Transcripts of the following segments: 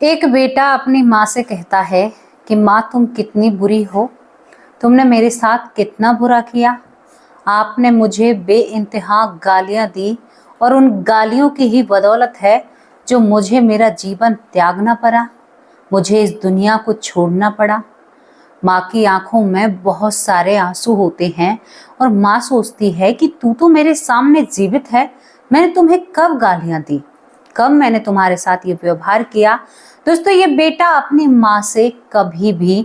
एक बेटा अपनी माँ से कहता है कि माँ तुम कितनी बुरी हो, तुमने मेरे साथ कितना बुरा किया। आपने मुझे बेइंतहा गालियाँ दी और उन गालियों की ही बदौलत है जो मुझे मेरा जीवन त्यागना पड़ा, मुझे इस दुनिया को छोड़ना पड़ा। माँ की आंखों में बहुत सारे आंसू होते हैं और माँ सोचती है कि तू तो मेरे सामने जीवित है, मैंने तुम्हें कब गालियाँ दी, कब मैंने तुम्हारे साथ ये व्यवहार किया। दोस्तों, ये बेटा अपनी माँ से कभी भी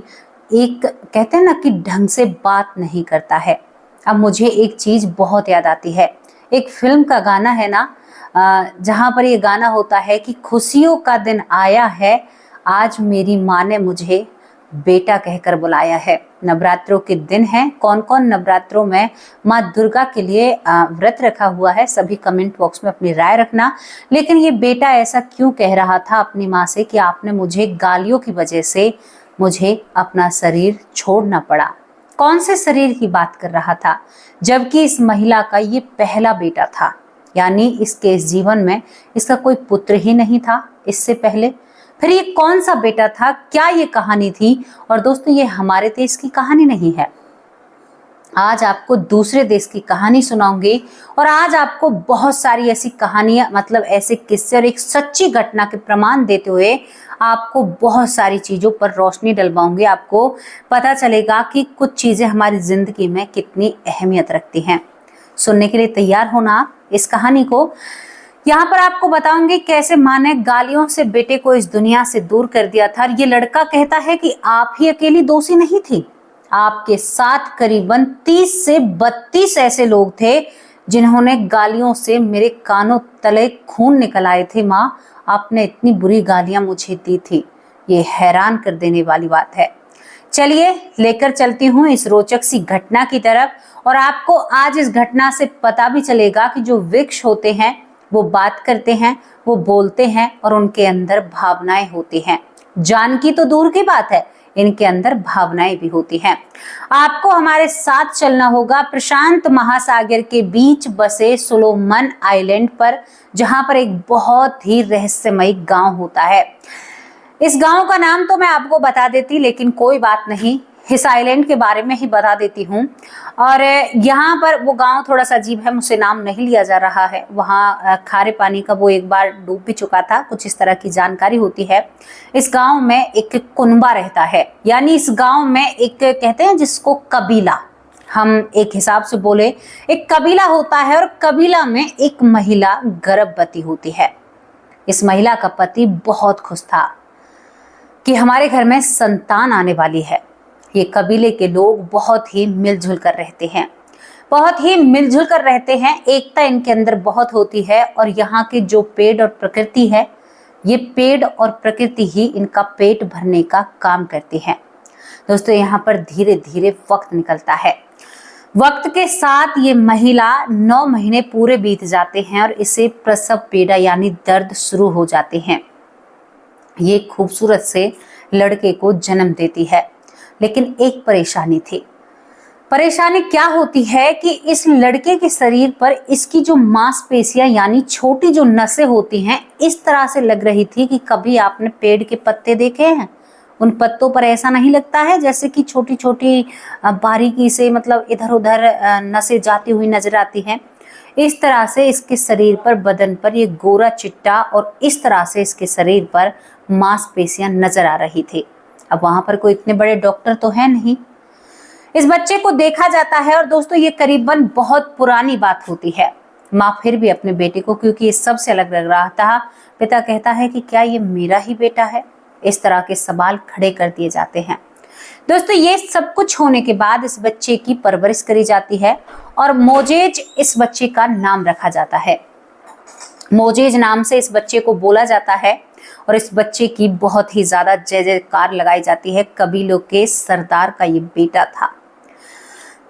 एक कहते हैं ना कि ढंग से बात नहीं करता है। अब मुझे एक चीज बहुत याद आती है, एक फिल्म का गाना है ना, जहां पर ये गाना होता है कि खुशियों का दिन आया है, आज मेरी माँ ने मुझे बेटा कहकर बुलाया है। नवरात्रों के दिन है, कौन कौन नवरात्रों में माँ दुर्गा के लिए व्रत रखा हुआ है, सभी कमेंट बॉक्स में अपनी राय रखना। लेकिन ये बेटा ऐसा क्यों कह रहा था अपनी माँ से कि आपने मुझे गालियों की वजह से मुझे अपना शरीर छोड़ना पड़ा। कौन से शरीर की बात कर रहा था, जबकि इस महिला का ये पहला बेटा था, यानी इसके इस जीवन में इसका कोई पुत्र ही नहीं था इससे पहले। फिर ये कौन सा बेटा था, क्या ये कहानी थी। और दोस्तों, ये हमारे देश की कहानी नहीं है, आज आपको दूसरे देश की कहानी सुनाऊंगी। और आज आपको बहुत सारी ऐसी कहानियां, मतलब ऐसे किस्से और एक सच्ची घटना के प्रमाण देते हुए आपको बहुत सारी चीजों पर रोशनी डलवाऊंगी। आपको पता चलेगा कि कुछ चीजें हमारी जिंदगी में कितनी अहमियत रखती हैं। सुनने के लिए तैयार हो ना आप इस कहानी को। यहाँ पर आपको बताऊंगी कैसे माँ ने गालियों से बेटे को इस दुनिया से दूर कर दिया था। ये लड़का कहता है कि आप ही अकेली दोषी नहीं थी, आपके साथ करीबन 30 से 32 ऐसे लोग थे जिन्होंने गालियों से मेरे कानों तले खून निकल आए थे। माँ, आपने इतनी बुरी गालियां मुझे दी थी, ये हैरान कर देने वाली बात है। चलिए लेकर चलती हूँ इस रोचक सी घटना की तरफ। और आपको आज इस घटना से पता भी चलेगा कि जो वृक्ष होते हैं वो बात करते हैं, वो बोलते हैं और उनके अंदर भावनाएं होती हैं। जान की तो दूर की बात है, इनके अंदर भावनाएं भी होती हैं। आपको हमारे साथ चलना होगा प्रशांत महासागर के बीच बसे सोलोमन आइलैंड पर, जहां पर एक बहुत ही रहस्यमयी गांव होता है। इस गांव का नाम तो मैं आपको बता देती, लेकिन कोई बात नहीं, इस आइलैंड के बारे में ही बता देती हूँ। और यहाँ पर वो गांव थोड़ा सा अजीब है, मुझसे नाम नहीं लिया जा रहा है। वहाँ खारे पानी का वो एक बार डूब भी चुका था, कुछ इस तरह की जानकारी होती है। इस गांव में एक कुनबा रहता है, यानी इस गांव में एक कहते हैं जिसको कबीला, हम एक हिसाब से बोले एक कबीला होता है। और कबीला में एक महिला गर्भवती होती है। इस महिला का पति बहुत खुश था कि हमारे घर में संतान आने वाली है। ये कबीले के लोग बहुत ही मिलजुल कर रहते हैं, बहुत ही मिलजुल कर रहते हैं, एकता इनके अंदर बहुत होती है। और यहाँ के जो पेड़ और प्रकृति है, ये पेड़ और प्रकृति ही इनका पेट भरने का काम करती है। दोस्तों, यहाँ पर धीरे धीरे वक्त निकलता है। वक्त के साथ ये महिला 9 महीने पूरे बीत जाते हैं और इसे प्रसव पीड़ा यानी दर्द शुरू हो जाते हैं। ये खूबसूरत से लड़के को जन्म देती है, लेकिन एक परेशानी थी। परेशानी क्या होती है कि इस लड़के के शरीर पर इसकी जो मांसपेशियां यानी छोटी जो नसें होती हैं, इस तरह से लग रही थी कि कभी आपने पेड़ के पत्ते देखे हैं, उन पत्तों पर ऐसा नहीं लगता है जैसे कि छोटी छोटी बारीकी से मतलब इधर उधर नसें जाती हुई नजर आती हैं। इस तरह से इसके शरीर पर, बदन पर ये गोरा चिट्टा और इस तरह से इसके शरीर पर मांसपेशियां नजर आ रही थी। अब वहां पर कोई इतने बड़े डॉक्टर तो है नहीं। इस बच्चे को देखा जाता है और दोस्तों, ये करीबन बहुत पुरानी बात होती है। माँ फिर भी अपने बेटे को, क्योंकि ये सबसे अलग लग रहा था, पिता कहता है कि क्या ये मेरा ही बेटा है। इस तरह के सवाल खड़े कर दिए जाते हैं। दोस्तों, ये सब कुछ होने के बाद इस बच्चे की परवरिश करी जाती है और मोजेज इस बच्चे का नाम रखा जाता है। मोजेज नाम से इस बच्चे को बोला जाता है और इस बच्चे की बहुत ही ज्यादा जय जयकार लगाई जाती है। कबीलों के सरदार का ये बेटा था।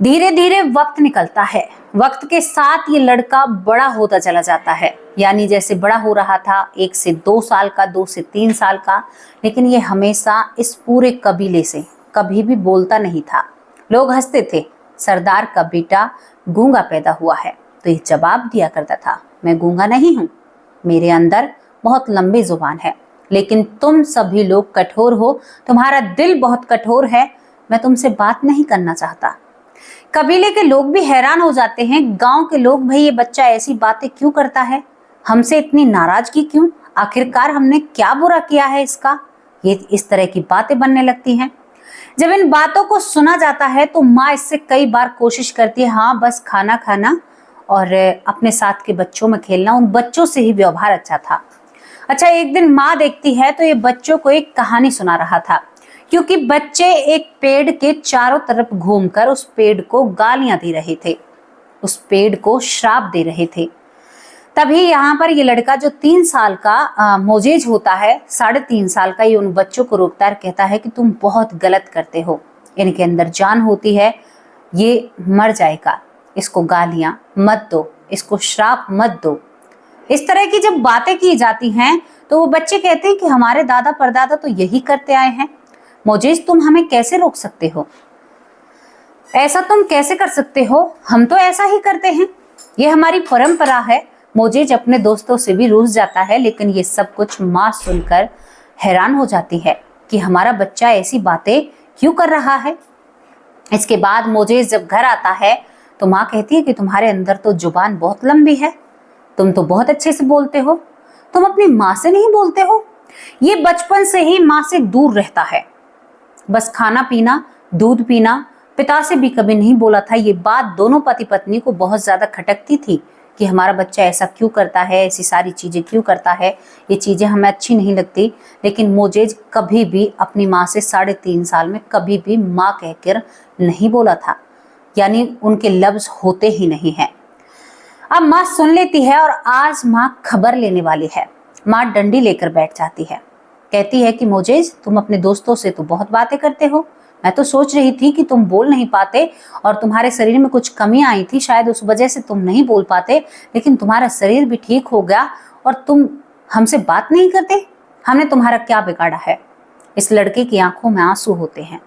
धीरे धीरे वक्त निकलता है। वक्त के साथ ये लड़का बड़ा होता चला जाता है, यानी जैसे बड़ा हो रहा था, 1 से 2 साल का, 2 से 3 साल का, लेकिन ये हमेशा इस पूरे कबीले से कभी भी बोलता नहीं था। लोग हंसते थे, सरदार का बेटा गूंगा पैदा हुआ है। तो ये जवाब दिया करता था, मैं गूंगा नहीं हूँ, मेरे अंदर बहुत लंबी जुबान है, लेकिन तुम सभी लोग कठोर हो, तुम्हारा दिल बहुत कठोर है, मैं तुमसे बात नहीं करना चाहता। कबीले के लोग भी हैरान हो जाते हैं, गांव के लोग, भाई ये बच्चा ऐसी बातें क्यों करता है, हमसे इतनी नाराजगी क्यों, आखिरकार हमने क्या बुरा किया है इसका, ये इस तरह की बातें बनने लगती हैं। जब इन बातों को सुना जाता है तो माँ इससे कई बार कोशिश करती है, हाँ बस खाना खाना और अपने साथ के बच्चों में खेलना, उन बच्चों से ही व्यवहार अच्छा था। अच्छा, एक दिन माँ देखती है तो ये बच्चों को एक कहानी सुना रहा था, क्योंकि बच्चे एक पेड़ के चारों तरफ घूमकर उस पेड़ को गालियां दे रहे थे, उस पेड़ को श्राप दे रहे थे। तभी यहाँ पर ये लड़का जो 3 साल का मोजेज होता है, 3.5 साल का, ये उन बच्चों को रोकता है, कहता है कि तुम बहुत गलत करते हो, इनके अंदर जान होती है, ये मर जाएगा, इसको गालियां मत दो, इसको श्राप मत दो। इस तरह की जब बातें की जाती हैं तो वो बच्चे कहते हैं कि हमारे दादा परदादा तो यही करते आए हैं, मोजेज तुम हमें कैसे रोक सकते हो, ऐसा तुम कैसे कर सकते हो, हम तो ऐसा ही करते हैं, ये हमारी परंपरा है। मोजेज अपने दोस्तों से भी रूठ जाता है, लेकिन ये सब कुछ माँ सुनकर हैरान हो जाती है कि हमारा बच्चा ऐसी बातें क्यों कर रहा है। इसके बाद मोजेज जब घर आता है तो माँ कहती है कि तुम्हारे अंदर तो जुबान बहुत लंबी है, तुम तो बहुत अच्छे से बोलते हो, तुम अपनी माँ से नहीं बोलते हो। ये बचपन से ही माँ से दूर रहता है, बस खाना पीना, दूध पीना, पिता से भी कभी नहीं बोला था। ये बात दोनों पति पत्नी को बहुत ज्यादा खटकती थी कि हमारा बच्चा ऐसा क्यों करता है, ऐसी सारी चीजें क्यों करता है, ये चीजें हमें अच्छी नहीं लगती। लेकिन मोजेज कभी भी अपनी माँ से 3.5 साल में कभी भी माँ कहकर नहीं बोला था, यानी उनके लफ्ज होते ही नहीं हैं। अब माँ सुन लेती है और आज माँ खबर लेने वाली है। माँ डंडी लेकर बैठ जाती है, कहती है कि मोजेज तुम अपने दोस्तों से तो बहुत बातें करते हो, मैं तो सोच रही थी कि तुम बोल नहीं पाते और तुम्हारे शरीर में कुछ कमी आई थी, शायद उस वजह से तुम नहीं बोल पाते, लेकिन तुम्हारा शरीर भी ठीक हो गया और तुम हमसे बात नहीं करते, हमने तुम्हारा क्या बिगाड़ा है। इस लड़के की आंखों में आंसू होते हैं,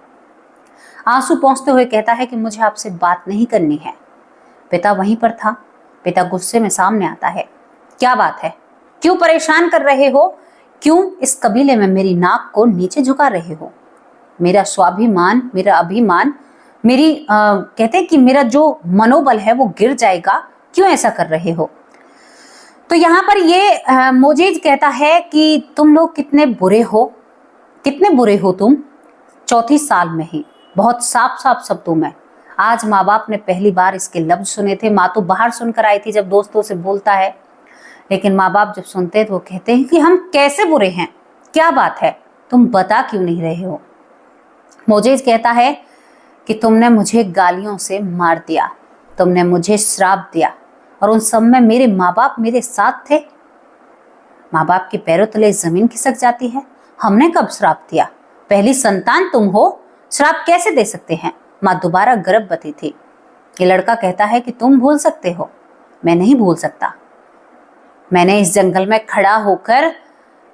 आंसू पोंछते हुए कहता है कि मुझे आपसे बात नहीं करनी है। पिता वहीं पर था, पिता गुस्से में सामने आता है, क्या बात है, क्यों परेशान कर रहे हो, क्यों इस कबीले में मेरी नाक को नीचे झुका रहे हो, मेरा स्वाभिमान, मेरा अभिमान, मेरी कहते हैं कि मेरा जो मनोबल है वो गिर जाएगा, क्यों ऐसा कर रहे हो। तो यहाँ पर ये मोजेज कहता है कि तुम लोग कितने बुरे हो, कितने बुरे हो तुम, 4 साल में ही, बहुत साफ साफ शब्दों में। आज माँ बाप ने पहली बार इसके लफ्ज सुने थे, माँ तो बाहर सुनकर आई थी जब दोस्तों से बोलता है, लेकिन माँ बाप जब सुनते हैं तो वो कहते हैं कि हम कैसे बुरे हैं, क्या बात है, तुम बता क्यों नहीं रहे हो। मोजेज कहता है कि तुमने मुझे गालियों से मार दिया, तुमने मुझे श्राप दिया और उन सब में मेरे माँ बाप मेरे साथ थे। माँ बाप के पैरों तले जमीन खिसक जाती है, हमने कब श्राप दिया, पहली संतान तुम हो, श्राप कैसे दे सकते हैं। माँ दोबारा गर्भवती थी। ये लड़का कहता है कि तुम भूल सकते हो, मैं नहीं भूल सकता, मैंने इस जंगल में खड़ा होकर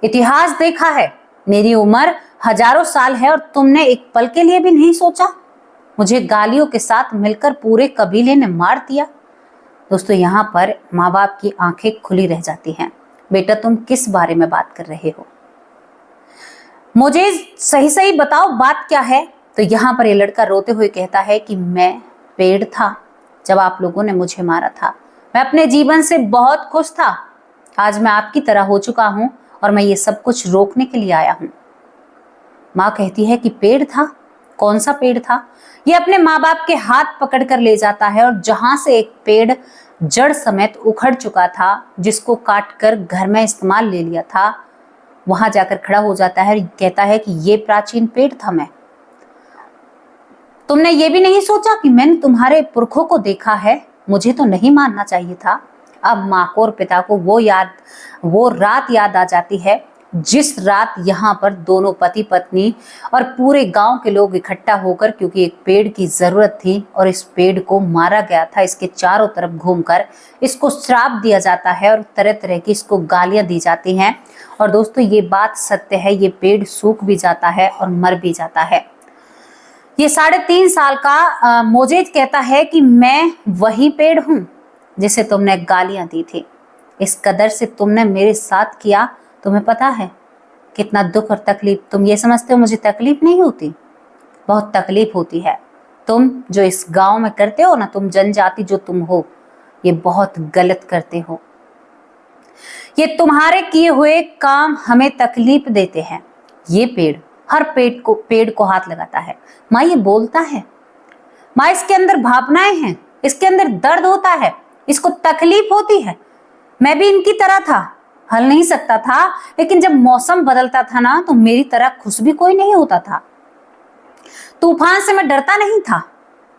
इतिहास देखा है, मेरी उम्र हजारों साल है और तुमने एक पल के लिए भी नहीं सोचा, मुझे गालियों के साथ मिलकर पूरे कबीले ने मार दिया। दोस्तों, यहाँ पर माँ बाप की आंखें खुली रह जाती हैं, बेटा तुम किस बारे में बात कर रहे हो, मुझे सही सही बताओ बात क्या है। तो यहाँ पर ये लड़का रोते हुए कहता है कि मैं पेड़ था जब आप लोगों ने मुझे मारा था, मैं अपने जीवन से बहुत खुश था, आज मैं आपकी तरह हो चुका हूं और मैं ये सब कुछ रोकने के लिए आया हूं। माँ कहती है कि पेड़ था, कौन सा पेड़ था। ये अपने माँ बाप के हाथ पकड़ कर ले जाता है और जहां से एक पेड़ जड़ समेत उखड़ चुका था, जिसको काट कर घर में इस्तेमाल ले लिया था, वहां जाकर खड़ा हो जाता है और कहता है कि ये प्राचीन पेड़ था मैं, तुमने ये भी नहीं सोचा कि मैंने तुम्हारे पुरखों को देखा है, मुझे तो नहीं मानना चाहिए था। अब माँ को और पिता को वो रात याद आ जाती है जिस रात यहाँ पर दोनों पति पत्नी और पूरे गांव के लोग इकट्ठा होकर, क्योंकि एक पेड़ की जरूरत थी और इस पेड़ को मारा गया था, इसके चारों तरफ घूमकर इसको श्राप दिया जाता है और तरह तरह की इसको गालियां दी जाती हैं। और दोस्तों, ये बात सत्य है, ये पेड़ सूख भी जाता है और मर भी जाता है। ये 3.5 साल का मोजेज कहता है कि मैं वही पेड़ हूं जिसे तुमने गालियां दी थी, इस कदर से तुमने मेरे साथ किया, तुम्हें पता है कितना दुख और तकलीफ। तुम ये समझते हो मुझे तकलीफ नहीं होती? बहुत तकलीफ होती है। तुम जो इस गांव में करते हो ना, तुम जनजाति जो तुम हो, ये बहुत गलत करते हो। ये तुम्हारे किए हुए काम हमें तकलीफ देते हैं। ये पेड़ हर पेड़ को हाथ लगाता है। माँ ये बोलता है, माँ इसके अंदर भावनाएं हैं, इसके अंदर दर्द होता है, इसको तकलीफ होती है। मैं भी इनकी तरह था, हल नहीं सकता था, लेकिन जब मौसम बदलता था ना तो मेरी तरह खुश भी कोई नहीं होता था। तूफान से मैं डरता नहीं था।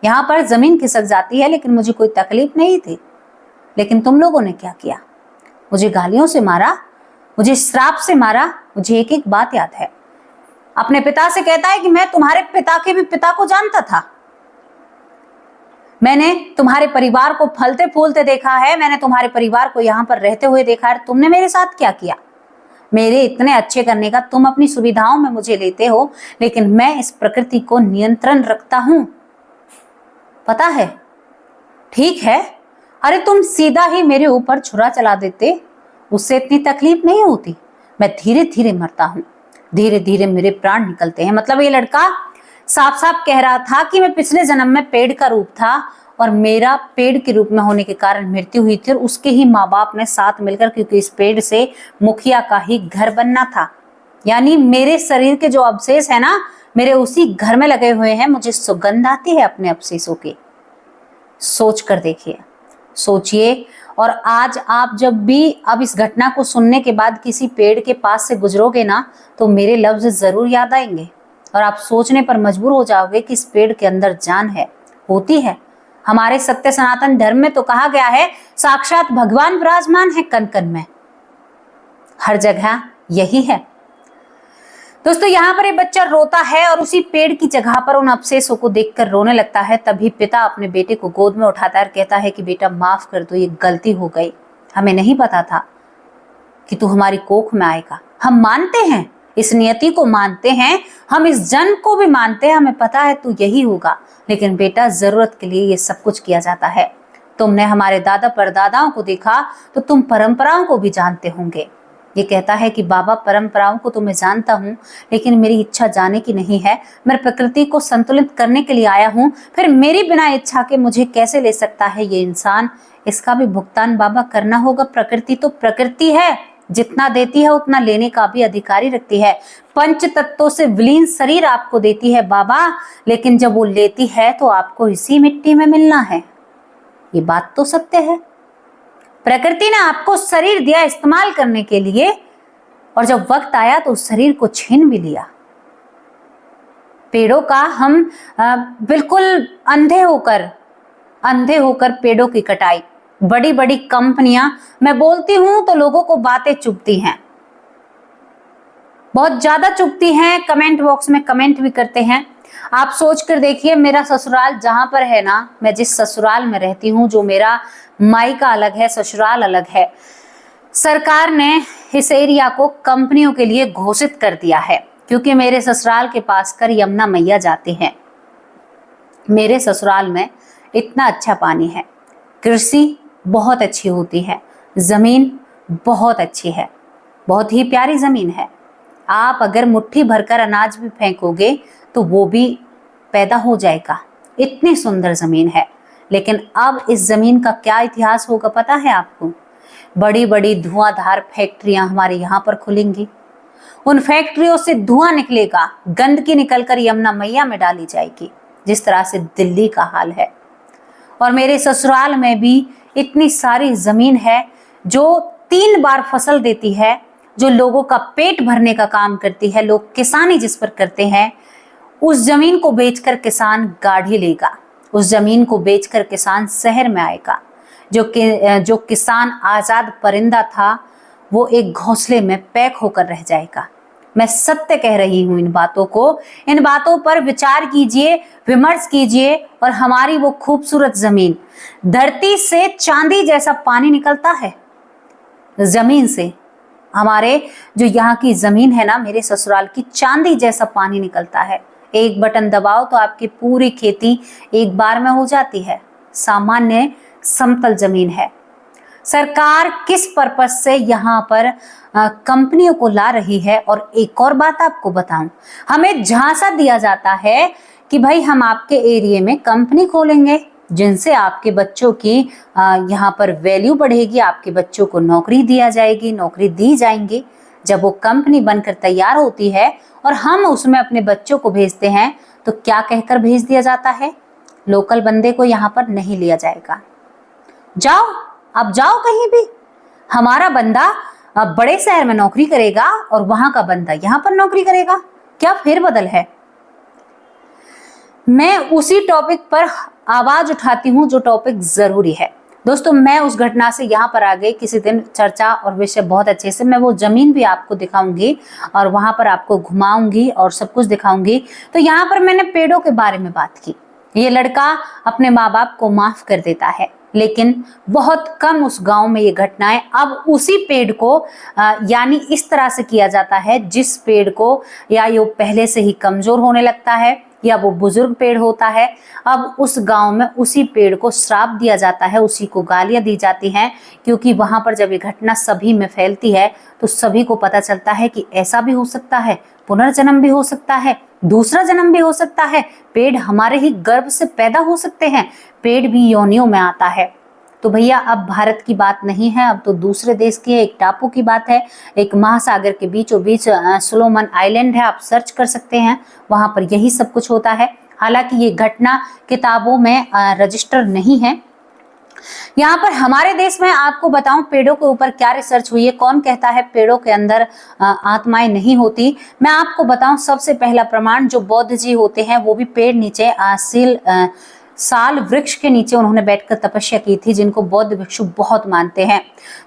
यहाँ पर जमीन खिसक जाती है लेकिन मुझे कोई तकलीफ नहीं थी। लेकिन तुम लोगों ने क्या किया? मुझे गालियों से मारा, मुझे श्राप से मारा। मुझे एक एक बात याद है। अपने पिता से कहता है कि मैं तुम्हारे पिता के भी पिता को जानता था। मैंने तुम्हारे परिवार को फलते फूलते देखा है, मैंने तुम्हारे परिवार को यहाँ पर रहते हुए देखा है। तुमने मेरे साथ क्या किया? मेरे इतने अच्छे करने का तुम अपनी सुविधाओं में मुझे लेते हो, लेकिन मैं इस प्रकृति को नियंत्रण रखता हूं, पता है? ठीक है, अरे तुम सीधा ही मेरे ऊपर छुरा चला देते, उससे इतनी तकलीफ नहीं होती। मैं धीरे धीरे मरता हूं, धीरे धीरे मेरे प्राण निकलते हैं। मतलब ये लड़का साफ साफ कह रहा था कि मैं पिछले जन्म में पेड़ का रूप था और मेरा पेड़ के रूप में होने के कारण मृत्यु हुई थी, और उसके ही माँ बाप ने साथ मिलकर, क्योंकि इस पेड़ से मुखिया का ही घर बनना था। यानी मेरे शरीर के जो अवशेष है ना, मेरे उसी घर में लगे हुए हैं। मुझे सुगंध आती है अपने अवशेषों की। सोच कर देखिए, सोचिए। और आज आप जब भी अब इस घटना को सुनने के बाद किसी पेड़ के पास से गुजरोगे ना, तो मेरे लफ्ज जरूर याद आएंगे और आप सोचने पर मजबूर हो जाओगे कि इस पेड़ के अंदर जान है, होती है। हमारे सत्य सनातन धर्म में तो कहा गया है साक्षात भगवान विराजमान है कण कण में, हर जगह यही है। दोस्तों यहाँ पर एक बच्चा रोता है और उसी पेड़ की जगह पर उन अवशेषों को देखकर रोने लगता है। तभी पिता अपने बेटे को गोद में उठाता है और कहता है कि बेटा माफ कर दो, ये गलती हो गई, हमें नहीं पता था कि तू हमारी कोख में आएगा। हम मानते हैं, इस नियति को मानते हैं, हम इस जन्म को भी मानते हैं, हमें पता है तू यही होगा। लेकिन बेटा जरूरत के लिए ये सब कुछ किया जाता है। तुमने हमारे दादा परदादाओं को देखा तो तुम परंपराओं को भी जानते होंगे। ये कहता है कि बाबा परंपराओं को तो मैं जानता हूँ, लेकिन मेरी इच्छा जाने की नहीं है। मैं प्रकृति को संतुलित करने के लिए आया हूँ, फिर मेरी बिना इच्छा के मुझे कैसे ले सकता है ये इंसान? इसका भी भुगतान बाबा करना होगा। प्रकृति तो प्रकृति है, जितना देती है उतना लेने का भी अधिकारी रखती है। पंच तत्वों से विलीन शरीर आपको देती है बाबा, लेकिन जब वो लेती है तो आपको इसी मिट्टी में मिलना है। ये बात तो सत्य है। प्रकृति ने आपको शरीर दिया इस्तेमाल करने के लिए, और जब वक्त आया तो उस शरीर को छीन भी लिया। पेड़ों का हम बिल्कुल अंधे होकर पेड़ों की कटाई, बड़ी बड़ी कंपनियां, मैं बोलती हूं तो लोगों को बातें चुभती हैं, बहुत ज्यादा चुभती हैं। कमेंट बॉक्स में कमेंट भी करते हैं। आप सोच कर देखिए, मेरा ससुराल जहां पर है ना, मैं जिस ससुराल में रहती हूँ, जो मेरा मायका अलग है, ससुराल अलग है, सरकार ने इस एरिया को कंपनियों के लिए घोषित कर दिया है, क्योंकि मेरे ससुराल के पास कर यमुना मैया जाती हैं। मेरे ससुराल में इतना अच्छा पानी है, कृषि बहुत अच्छी होती है, जमीन बहुत अच्छी है, बहुत ही प्यारी जमीन है। आप अगर मुट्ठी भरकर अनाज भी फेंकोगे तो वो भी पैदा हो जाएगा, इतनी सुंदर जमीन है। लेकिन अब इस जमीन का क्या इतिहास होगा पता है आपको? बड़ी बड़ी धुआंधार फैक्ट्रियां हमारे यहाँ पर खुलेंगी, उन फैक्ट्रियों से धुआं निकलेगा, गंदगी निकलकर यमुना मैया में डाली जाएगी, जिस तरह से दिल्ली का हाल है। और मेरे ससुराल में भी इतनी सारी जमीन है जो 3 बार फसल देती है, जो लोगों का पेट भरने का काम करती है। लोग किसानी जिस पर करते हैं, उस जमीन को बेचकर किसान गाड़ी लेगा, उस जमीन को बेचकर किसान शहर में आएगा। जो किसान आजाद परिंदा था, वो एक घोंसले में पैक होकर रह जाएगा। मैं सत्य कह रही हूं इन बातों को। इन बातों पर विचार कीजिए, विमर्श कीजिए, और हमारी वो खूबसूरत जमीन, धरती से चांदी जैसा पानी निकलता है जमीन से। हमारे जो यहाँ की जमीन है ना, मेरे ससुराल की, चांदी जैसा पानी निकलता है। एक बटन दबाओ तो आपकी पूरी खेती एक बार में हो जाती है। सामान्य समतल जमीन है। सरकार किस पर्पस से यहाँ पर कंपनियों को ला रही है। और एक और बात आपको बताऊं, हमें झांसा दिया जाता है कि भाई हम आपके एरिया में कंपनी खोलेंगे जिनसे आपके बच्चों की यहाँ पर वैल्यू बढ़ेगी, आपके बच्चों को नौकरी दिया जाएगी, नौकरी दी जाएंगी। जब वो कंपनी बनकर तैयार होती है और हम उसमें अपने बच्चों को भेजते हैं तो क्या कहकर भेज दिया जाता है, लोकल बंदे को यहाँ पर नहीं लिया जाएगा, जाओ अब जाओ कहीं भी, हमारा बंदा बड़े शहर में नौकरी करेगा और वहां का बंदा यहाँ पर नौकरी करेगा। क्या फेरबदल है। मैं उसी टॉपिक पर आवाज उठाती हूँ जो टॉपिक जरूरी है। दोस्तों, मैं उस घटना से यहाँ पर आ गई, किसी दिन चर्चा और विषय बहुत अच्छे से, मैं वो जमीन भी आपको दिखाऊंगी और वहां पर आपको घुमाऊंगी और सब कुछ दिखाऊंगी। तो यहाँ पर मैंने पेड़ों के बारे में बात की। ये लड़का अपने माँ बाप को माफ कर देता है, लेकिन बहुत कम उस गांव में ये घटनाएं। अब उसी पेड़ को यानी इस तरह से किया जाता है जिस पेड़ को या ये पहले से ही कमजोर होने लगता है या वो बुजुर्ग पेड़ होता है। अब उस गांव में उसी पेड़ को श्राप दिया जाता है, उसी को गालियां दी जाती हैं, क्योंकि वहां पर जब ये घटना सभी में फैलती है तो सभी को पता चलता है कि ऐसा भी हो सकता है, पुनर्जन्म भी हो सकता है, दूसरा जन्म भी हो सकता है, पेड़ हमारे ही गर्भ से पैदा हो सकते हैं, पेड़ भी योनियों में आता है। तो भैया अब भारत की बात नहीं है, अब तो दूसरे देश की है, एक टापू की बात है, एक महासागर के बीचों बीच सोलोमन आइलैंड है, आप सर्च कर सकते हैं, वहां पर यही सब कुछ होता है। हालांकि ये घटना किताबों में रजिस्टर नहीं है। यहाँ पर हमारे देश में आपको बताऊं पेड़ों के ऊपर क्या रिसर्च हुई है, कौन कहता है पेड़ों के अंदर आत्माएं नहीं होती। मैं आपको बताऊं सबसे पहला प्रमाण जो बौद्ध जी होते हैं वो भी पेड़ नीचे साल वृक्ष के नीचे उन्होंने बैठकर तपस्या की थी, जिनको बौद्ध भिक्षु बहुत मानते हैं।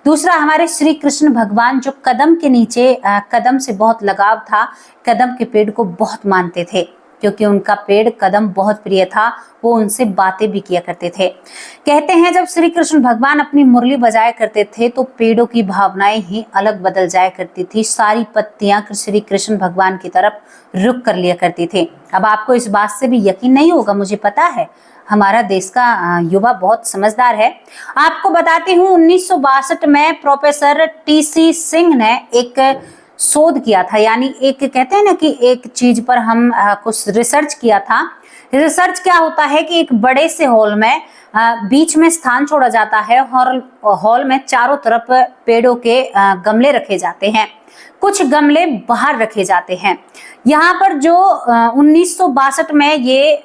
दूसरा हमारे श्री कृष्ण भगवान जो कदम के नीचे कदम से बहुत लगाव था, कदम के पेड़ को बहुत मानते थे क्योंकि उनका पेड़ कदम बहुत प्रिय था, वो उनसे बातें भी किया करते थे। कहते हैं जब श्री कृष्ण भगवान अपनी मुरली बजाया करते थे तो पेड़ों की भावनाएं ही अलग बदल जाया करती थी, सारी पत्तियां श्री कृष्ण भगवान की तरफ रुख कर लिया करती थी। अब आपको इस बात से भी यकीन नहीं होगा, मुझे पता है, हमारा देश का युवा बहुत समझदार है। आपको बताती हूँ 1962 में प्रोफेसर टीसी सिंह ने एक शोध किया था, यानी एक कहते हैं ना कि एक चीज पर हम कुछ रिसर्च किया था। रिसर्च क्या होता है कि एक बड़े से हॉल में बीच में स्थान छोड़ा जाता है और हॉल में चारों तरफ पेड़ों के गमले रखे जाते हैं, कुछ गमले बाहर रखे जाते हैं। यहाँ पर जो 1962 में ये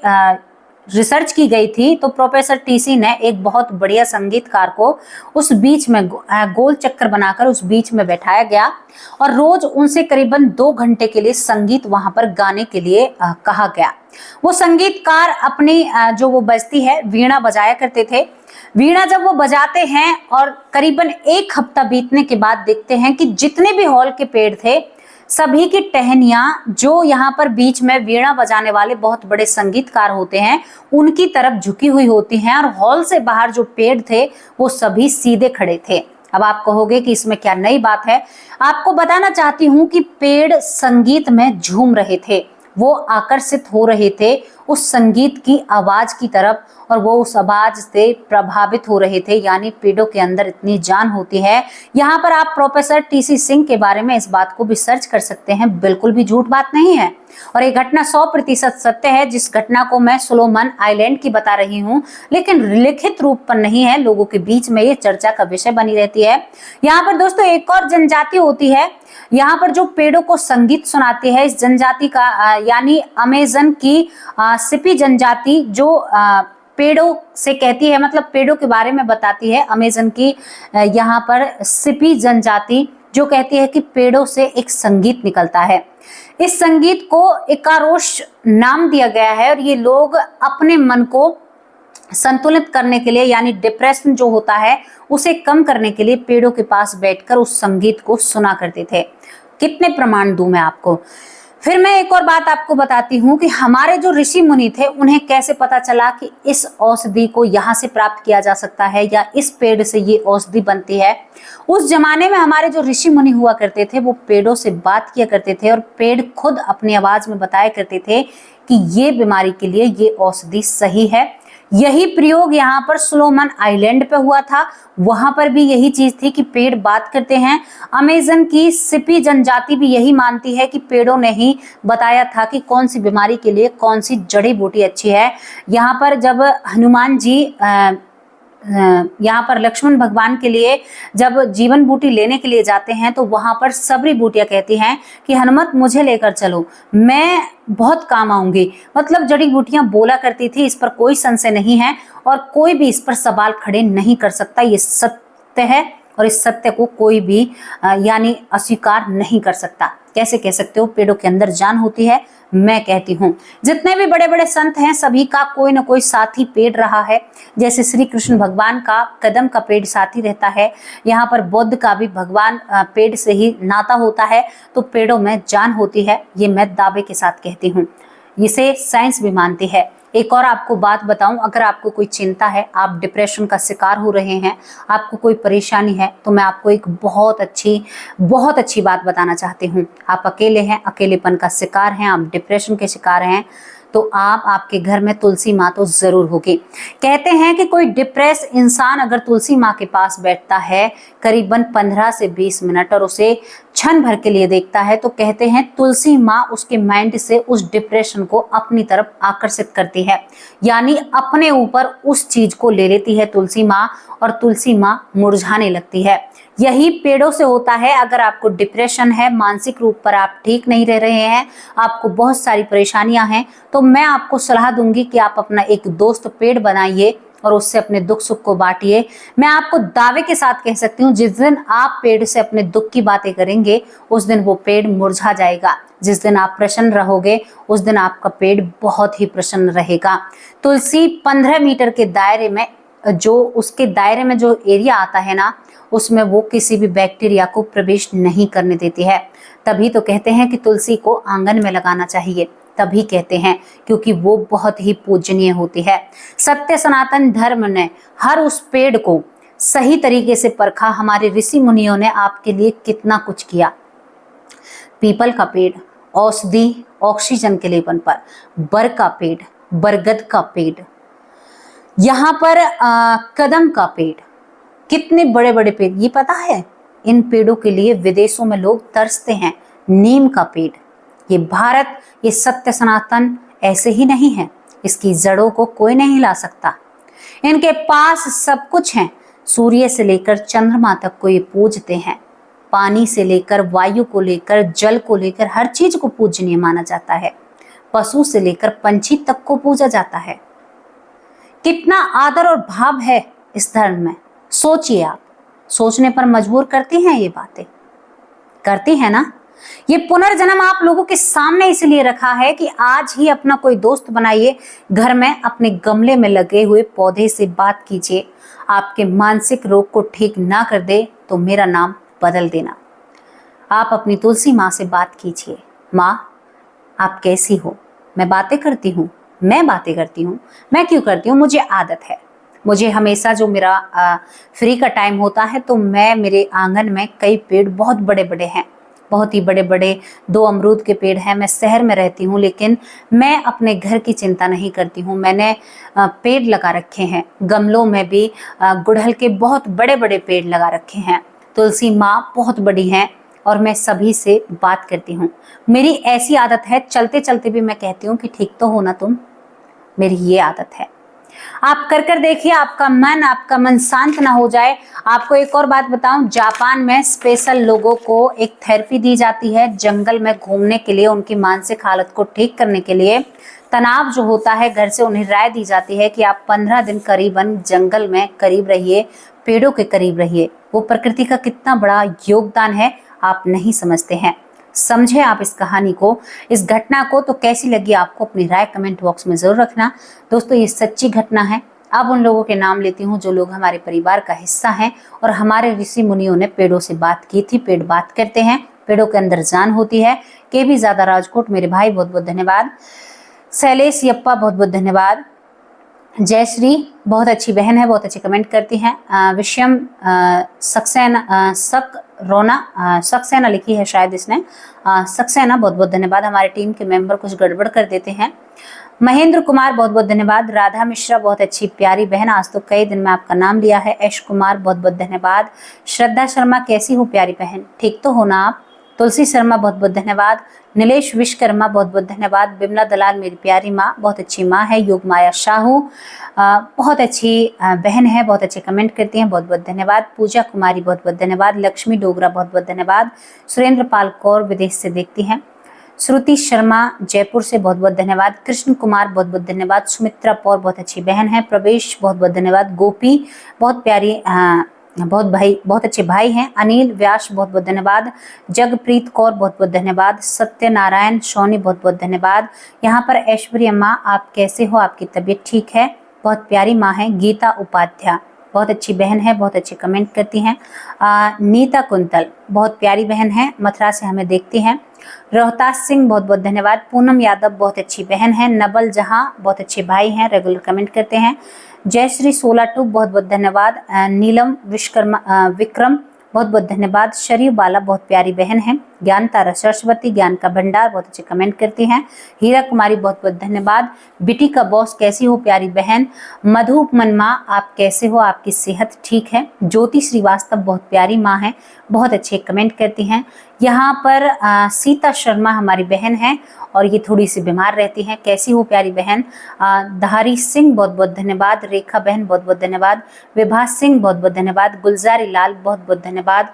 रिसर्च की गई थी तो प्रोफेसर टीसी ने एक बहुत बढ़िया संगीतकार को उस बीच में गोल चक्कर बनाकर उस बीच में बैठाया गया और रोज उनसे करीबन 2 घंटे के लिए संगीत वहां पर गाने के लिए कहा गया। वो संगीतकार अपनी जो वो बजती है वीणा बजाया करते थे। वीणा जब वो बजाते हैं और करीबन 1 हफ्ता बीतने के बाद देखते हैं कि जितने भी हॉल के पेड़ थे सभी की टहनियां जो यहाँ पर बीच में वीणा बजाने वाले बहुत बड़े संगीतकार होते हैं उनकी तरफ झुकी हुई होती हैं और हॉल से बाहर जो पेड़ थे वो सभी सीधे खड़े थे। अब आप कहोगे कि इसमें क्या नई बात है। आपको बताना चाहती हूँ कि पेड़ संगीत में झूम रहे थे, वो आकर्षित हो रहे थे उस संगीत की आवाज की तरफ और वो उस आवाज से प्रभावित हो रहे थे, यानी पेड़ों के अंदर इतनी जान होती है। यहाँ पर आप प्रोफेसर टीसी सिंह के बारे में इस बात को भी सर्च कर सकते हैं, बिल्कुल भी झूठ बात नहीं है और ये घटना 100% सत्य है। जिस घटना को मैं सोलोमन आइलैंड की बता रही हूँ, लेकिन लिखित रूप पर नहीं है, लोगों के बीच में ये चर्चा का विषय बनी रहती है। यहाँ पर दोस्तों एक और जनजाति होती है यहाँ पर जो पेड़ों को संगीत सुनाती है, इस जनजाति का यानी अमेजन की सिपी जनजाति जो पेड़ों से कहती है, मतलब पेड़ों के बारे में बताती है। अमेजन की यहाँ पर सिपी जनजाति जो कहती है कि पेड़ों से एक संगीत निकलता है। इस संगीत को इकारोश नाम दिया गया है और ये लोग अपने मन को संतुलित करने के लिए यानी डिप्रेशन जो होता है उसे कम करने के लिए पेड़ों के पास बैठकर उस संगीत को सुना करते थे। कितने प्रमाण दूं मैं आपको। फिर मैं एक और बात आपको बताती हूँ कि हमारे जो ऋषि मुनि थे उन्हें कैसे पता चला कि इस औषधि को यहाँ से प्राप्त किया जा सकता है या इस पेड़ से ये औषधि बनती है। उस जमाने में हमारे जो ऋषि मुनि हुआ करते थे वो पेड़ों से बात किया करते थे और पेड़ खुद अपनी आवाज में बताया करते थे कि ये बीमारी के लिए ये औषधि सही है यही प्रयोग यहाँ पर सोलोमन आइलैंड पे हुआ था, वहां पर भी यही चीज थी कि पेड़ बात करते हैं। अमेज़न की सिपी जनजाति भी यही मानती है कि पेड़ों ने ही बताया था कि कौन सी बीमारी के लिए कौन सी जड़ी बूटी अच्छी है। यहाँ पर जब हनुमान जी यहाँ पर लक्ष्मण भगवान के लिए जब जीवन बूटी लेने के लिए जाते हैं तो वहां पर सबरी बूटियां कहती हैं कि हनुमत मुझे लेकर चलो, मैं बहुत काम आऊंगी। मतलब जड़ी बूटियां बोला करती थी, इस पर कोई संशय नहीं है और कोई भी इस पर सवाल खड़े नहीं कर सकता। ये सत्य है और इस सत्य को कोई भी यानी अस्वीकार नहीं कर सकता। कैसे कह सकते हो पेड़ों के अंदर जान होती है? मैं कहती हूँ जितने भी बड़े बड़े संत हैं सभी का कोई ना कोई साथी पेड़ रहा है। जैसे श्री कृष्ण भगवान का कदम का पेड़ साथी रहता है, यहाँ पर बुद्ध का भी भगवान पेड़ से ही नाता होता है। तो पेड़ों में जान होती है, ये मैं दावे के साथ कहती हूँ, इसे साइंस भी मानती है। एक और आपको बात बताऊं, अगर आपको कोई चिंता है, आप डिप्रेशन का शिकार हो रहे हैं, आपको कोई परेशानी है, तो मैं आपको एक बहुत अच्छी बात बताना चाहती हूँ। आप अकेले हैं, अकेलेपन का शिकार हैं, आप डिप्रेशन के शिकार हैं, तो आपके घर में तुलसी माँ तो जरूर होगी। कहते हैं कि कोई डिप्रेस इंसान अगर तुलसी माँ के पास बैठता है करीबन 15 से 20 मिनट और उसे क्षण भर के लिए देखता है, तो कहते हैं तुलसी माँ उसके माइंड से उस डिप्रेशन को अपनी तरफ आकर्षित करती है, यानी अपने ऊपर उस चीज को ले लेती है तुलसी माँ और तुलसी माँ मुरझाने लगती है। यही पेड़ों से होता है। अगर आपको डिप्रेशन है, मानसिक रूप पर आप ठीक नहीं रह रहे हैं, आपको बहुत सारी परेशानियां हैं, तो मैं आपको सलाह दूंगी कि आप अपना एक दोस्त पेड़ बनाइए और उससे अपने दुख सुख को बांटिए। मैं आपको दावे के साथ कह सकती हूँ जिस दिन आप पेड़ से अपने दुख की बातें करेंगे उस दिन वो पेड़ मुरझा जाएगा। जिस दिन आप प्रसन्न रहोगे उस दिन आपका पेड़ बहुत ही प्रसन्न रहेगा। तुलसी 15 मीटर के दायरे में जो उसके दायरे में जो एरिया आता है ना, उसमें वो किसी भी बैक्टीरिया को प्रवेश नहीं करने देती है। तभी तो कहते हैं कि तुलसी को आंगन में लगाना चाहिए, तभी कहते हैं क्योंकि वो बहुत ही पूजनीय होती है। सत्य सनातन धर्म ने हर उस पेड़ को सही तरीके से परखा। हमारे ऋषि मुनियों ने आपके लिए कितना कुछ किया। पीपल का पेड़ औषधि ऑक्सीजन के लेपन पर, बर का पेड़, बरगद का पेड़, यहाँ पर कदम का पेड़, कितने बड़े बड़े पेड़, ये पता है इन पेड़ों के लिए विदेशों में लोग तरसते हैं। नीम का पेड़, ये भारत, ये सत्य सनातन ऐसे ही नहीं है, इसकी जड़ों को कोई नहीं ला सकता। इनके पास सब कुछ है। सूर्य से लेकर चंद्रमा तक को ये पूजते हैं। पानी से लेकर वायु को लेकर जल को लेकर हर चीज को पूजनीय माना जाता है। पशु से लेकर पंछी तक को पूजा जाता है। कितना आदर और भाव है इस धर्म में, सोचिए आप। सोचने पर मजबूर करती हैं ये बातें, करती है ना। ये पुनर्जन्म आप लोगों के सामने इसलिए रखा है कि आज ही अपना कोई दोस्त बनाइए, घर में अपने गमले में लगे हुए पौधे से बात कीजिए। आपके मानसिक रोग को ठीक ना कर दे तो मेरा नाम बदल देना। आप अपनी तुलसी माँ से बात कीजिए, माँ आप कैसी हो? मैं बातें करती हूँ, मैं क्यों करती हूँ? मुझे आदत है। मुझे हमेशा जो मेरा फ्री का टाइम होता है तो मैं मेरे आंगन में कई पेड़ बहुत बड़े बड़े हैं, बहुत ही बड़े बड़े 2 अमरूद के पेड़ हैं। मैं शहर में रहती हूँ लेकिन मैं अपने घर की चिंता नहीं करती हूँ। मैंने पेड़ लगा रखे हैं, गमलों में भी गुड़हल के बहुत बड़े बड़े पेड़ लगा रखे हैं। तुलसी माँ बहुत बड़ी हैं और मैं सभी से बात करती हूँ। मेरी ऐसी आदत है, चलते चलते भी मैं कहती हूँ कि ठीक तो हो ना तुम, मेरी ये आदत है। आप कर देखिए, आपका मन शांत ना हो जाए। आपको एक और बात बताऊं, जापान में स्पेशल लोगों को एक थेरेपी दी जाती है जंगल में घूमने के लिए, उनकी मानसिक हालत को ठीक करने के लिए। तनाव जो होता है, घर से उन्हें राय दी जाती है कि आप 15 दिन करीबन जंगल में करीब रहिए, पेड़ों के करीब रहिए। वो प्रकृति का कितना बड़ा योगदान है आप नहीं समझते हैं। समझे आप इस कहानी को, इस घटना को। तो कैसी लगी आपको अपनी राय कमेंट बॉक्स में जरूर रखना। दोस्तों ये सच्ची घटना है। अब उन लोगों के नाम लेती हूँ जो लोग हमारे परिवार का हिस्सा हैं और हमारे ऋषि मुनियों ने पेड़ों से बात की थी। पेड़ बात करते हैं, पेड़ों के अंदर जान होती है। के भी ज्यादा राजकोट मेरे भाई बहुत बहुत धन्यवाद। शैलेश यप्पा बहुत बहुत धन्यवाद। जयश्री बहुत अच्छी बहन है, बहुत अच्छी कमेंट करती हैं। विषम सक्सेना सक रोना सक्सेना लिखी है शायद इसने, सक्सेना बहुत बहुत धन्यवाद। हमारे टीम के मेंबर कुछ गड़बड़ कर देते हैं। महेंद्र कुमार बहुत बहुत धन्यवाद। राधा मिश्रा बहुत अच्छी प्यारी बहन, आज तो कई दिन में आपका नाम लिया है। यश कुमार बहुत बहुत धन्यवाद। श्रद्धा शर्मा कैसी हो प्यारी बहन, ठीक तो हो ना आप। तुलसी शर्मा बहुत बहुत धन्यवाद। नीलेश विश्वकर्मा बहुत बहुत धन्यवाद। बिमला दलाल मेरी प्यारी माँ, बहुत अच्छी माँ है। योग माया शाहू बहुत अच्छी बहन है, बहुत अच्छे कमेंट करती हैं, बहुत बहुत धन्यवाद। पूजा कुमारी बहुत बहुत धन्यवाद। लक्ष्मी डोगरा बहुत बहुत धन्यवाद। सुरेंद्र पाल कौर विदेश से देखती हैं। श्रुति शर्मा जयपुर से बहुत बहुत धन्यवाद। कृष्ण कुमार बहुत बहुत धन्यवाद। सुमित्रा पौर बहुत अच्छी बहन है। प्रवेश बहुत बहुत धन्यवाद। गोपी बहुत प्यारी बहुत अच्छे भाई हैं। अनिल व्यास बहुत बहुत धन्यवाद। जगप्रीत कौर बहुत बहुत धन्यवाद। सत्यनारायण सोनी बहुत बहुत धन्यवाद। यहाँ पर ऐश्वर्या माँ आप कैसे हो, आपकी तबीयत ठीक है, बहुत प्यारी माँ है। गीता उपाध्याय बहुत अच्छी बहन है, बहुत अच्छे कमेंट करती हैं। नीता कुंतल बहुत प्यारी बहन है, मथुरा से हमें देखती हैं। रोहतास सिंह बहुत बहुत धन्यवाद। पूनम यादव बहुत अच्छी बहन है। नबल जहां बहुत अच्छे भाई हैं, रेगुलर कमेंट करते हैं। जयश्री सोलाटू बहुत बहुत धन्यवाद। नीलम विक्रम बहुत बहुत धन्यवाद। शरीफ बाला बहुत प्यारी बहन है। ज्ञान तारा सरस्वती ज्ञान का भंडार बहुत अच्छे कमेंट करती हैं। हीरा कुमारी बहुत बहुत धन्यवाद। बिटी का बॉस कैसी हो प्यारी बहन। मधु मनमा आप कैसे हो, आपकी सेहत ठीक है। ज्योति श्रीवास्तव बहुत प्यारी माँ है, बहुत अच्छे कमेंट करती हैं। यहाँ पर सीता शर्मा हमारी बहन है और ये थोड़ी सी बीमार रहती हैं, कैसी हो प्यारी बहन। धारी सिंह बहुत बहुत धन्यवाद। रेखा बहन बहुत बहुत धन्यवाद। विभा सिंह बहुत बहुत धन्यवाद। गुलजारी लाल बहुत बहुत धन्यवाद।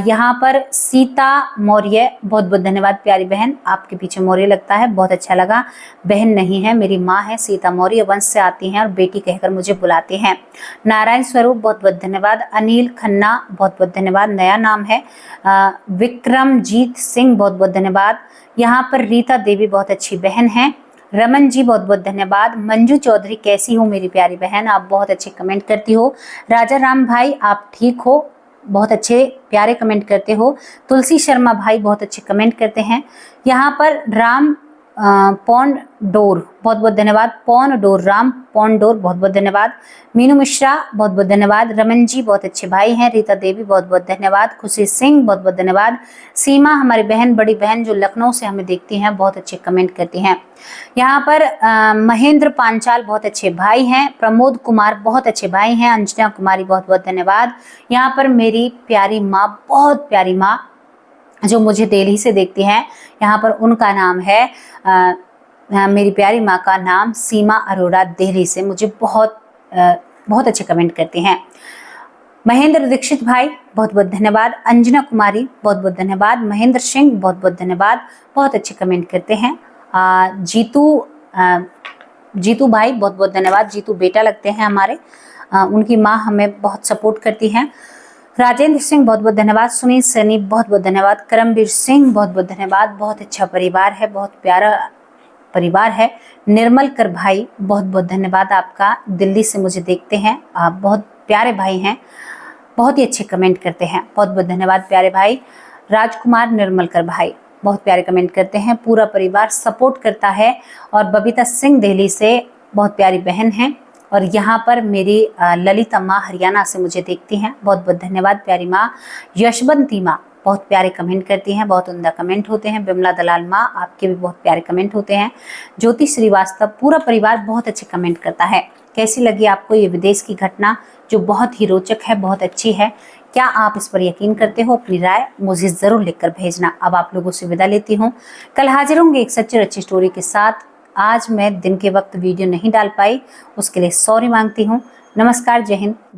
यहाँ पर सीता मौर्य बहुत बहुत धन्यवाद प्यारी बहन, आपके पीछे मौर्य लगता है, बहुत अच्छा लगा। बहन नहीं है, मेरी माँ है, सीता मौर्य वंश से आती हैं और बेटी कहकर मुझे बुलाते हैं। नारायण स्वरूप बहुत बहुत धन्यवाद। अनिल खन्ना बहुत बहुत धन्यवाद, नया नाम है। विक्रमजीत सिंह बहुत बहुत धन्यवाद। यहाँ पर रीता देवी बहुत अच्छी बहन है। रमन जी बहुत बहुत धन्यवाद। मंजू चौधरी कैसी हो मेरी प्यारी बहन, आप बहुत अच्छे कमेंट करती हो। राजा राम भाई आप ठीक हो, बहुत अच्छे प्यारे कमेंट करते हो। तुलसी शर्मा भाई बहुत अच्छे कमेंट करते हैं। यहाँ पर राम पौंडोर बहुत बहुत धन्यवाद। पौंडोर राम पौंडोर बहुत बहुत धन्यवाद। मीनू मिश्रा बहुत बहुत धन्यवाद। रमन जी बहुत अच्छे भाई हैं। रीता देवी बहुत बहुत धन्यवाद। खुशी सिंह बहुत बहुत धन्यवाद। सीमा हमारी बहन, बड़ी बहन जो लखनऊ से हमें देखती हैं, बहुत अच्छे कमेंट करती हैं। यहाँ पर महेंद्र पांचाल बहुत अच्छे भाई हैं। प्रमोद कुमार बहुत अच्छे भाई हैं। अंजना कुमारी बहुत बहुत धन्यवाद। यहाँ पर मेरी प्यारी माँ, बहुत प्यारी माँ जो मुझे दिल्ली से देखती हैं, यहाँ पर उनका नाम है मेरी प्यारी माँ का नाम सीमा अरोड़ा, दिल्ली से मुझे बहुत अच्छे कमेंट करती हैं। महेंद्र दीक्षित भाई बहुत बहुत धन्यवाद। अंजना कुमारी बहुत बहुत धन्यवाद। महेंद्र सिंह बहुत बहुत धन्यवाद, बहुत अच्छे कमेंट करते हैं। जीतू भाई बहुत बहुत धन्यवाद। जीतू बेटा लगते हैं हमारे, उनकी माँ हमें बहुत सपोर्ट करती हैं। राजेंद्र सिंह बहुत बहुत धन्यवाद। सुनील सैनी बहुत बहुत धन्यवाद। करमवीर सिंह बहुत बहुत धन्यवाद। बहुत अच्छा परिवार है, बहुत प्यारा परिवार है। निर्मल कर भाई बहुत बहुत धन्यवाद आपका, दिल्ली से मुझे देखते हैं, आप बहुत प्यारे भाई हैं, बहुत ही अच्छे कमेंट करते हैं, बहुत बहुत धन्यवाद प्यारे भाई। राजकुमार निर्मल कर भाई बहुत प्यारे कमेंट करते हैं, पूरा परिवार सपोर्ट करता है। और बबीता सिंह दिल्ली से बहुत प्यारी बहन हैं। और यहाँ पर मेरी ललिता माँ हरियाणा से मुझे देखती हैं, बहुत बहुत धन्यवाद प्यारी माँ। यशवंती माँ बहुत प्यारे कमेंट करती हैं, बहुत उम्दा कमेंट होते हैं। बिमला दलाल माँ आपके भी बहुत प्यारे कमेंट होते हैं। ज्योति श्रीवास्तव, पूरा परिवार बहुत अच्छे कमेंट करता है। कैसी लगी आपको ये विदेश की घटना जो बहुत ही रोचक है, बहुत अच्छी है? क्या आप इस पर यकीन करते हो? अपनी राय मुझे ज़रूर लिखकर भेजना। अब आप लोगों से विदा लेती हूँ, कल हाजिर होंगे एक सच्ची अच्छी स्टोरी के साथ। आज मैं दिन के वक्त वीडियो नहीं डाल पाई, उसके लिए सॉरी मांगती हूँ। नमस्कार, जय हिंद।